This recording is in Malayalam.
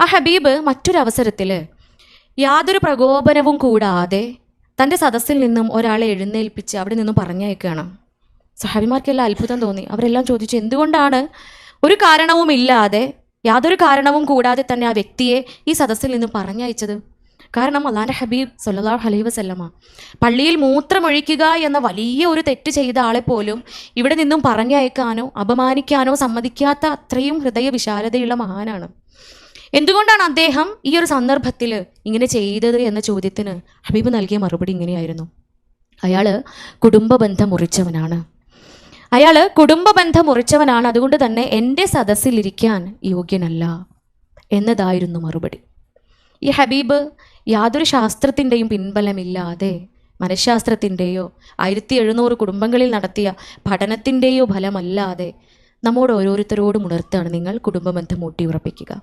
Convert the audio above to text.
ആ ഹബീബ് മറ്റൊരവസരത്തിൽ യാതൊരു പ്രകോപനവും കൂടാതെ തൻ്റെ സദസ്സിൽ നിന്നും ഒരാളെ എഴുന്നേൽപ്പിച്ച് അവിടെ നിന്നും പറഞ്ഞയക്കുകയാണ്. സഹാബിമാർക്കെല്ലാം അത്ഭുതം തോന്നി. അവരെല്ലാം ചോദിച്ചു, എന്തുകൊണ്ടാണ് ഒരു കാരണവുമില്ലാതെ, യാതൊരു കാരണവും കൂടാതെ തന്നെ ആ വ്യക്തിയെ ഈ സദസ്സിൽ നിന്നും പറഞ്ഞയച്ചത്? കാരണം അല്ലാഹുവിൻ്റെ ഹബീബ് സല്ലല്ലാഹു അലൈഹി വസല്ലമ പള്ളിയിൽ മൂത്രമൊഴിക്കുക എന്ന വലിയ ഒരു തെറ്റ് ചെയ്ത ആളെ പോലും ഇവിടെ നിന്നും പറഞ്ഞയക്കാനോ അപമാനിക്കാനോ സമ്മതിക്കാത്ത അത്രയും ഹൃദയ വിശാലതയുള്ള മഹാനാണ്. എന്തുകൊണ്ടാണ് അദ്ദേഹം ഈ ഒരു സന്ദർഭത്തിൽ ഇങ്ങനെ ചെയ്തത് എന്ന ചോദ്യത്തിന് ഹബീബ് നൽകിയ മറുപടി ഇങ്ങനെയായിരുന്നു: അയാൾ കുടുംബബന്ധം മുറിച്ചവനാണ്. അതുകൊണ്ട് തന്നെ എൻ്റെ സദസ്സിലിരിക്കാൻ യോഗ്യനല്ല എന്നതായിരുന്നു മറുപടി. ഈ ഹബീബ് യാതൊരു ശാസ്ത്രത്തിൻ്റെയും പിൻബലമില്ലാതെ, മനഃശാസ്ത്രത്തിൻ്റെയോ 1700 കുടുംബങ്ങളിൽ നടത്തിയ പഠനത്തിൻ്റെയോ ഫലമല്ലാതെ നമ്മോട് ഓരോരുത്തരോടും ഉണർത്താണ്, നിങ്ങൾ കുടുംബബന്ധം ഊട്ടിയുറപ്പിക്കുക.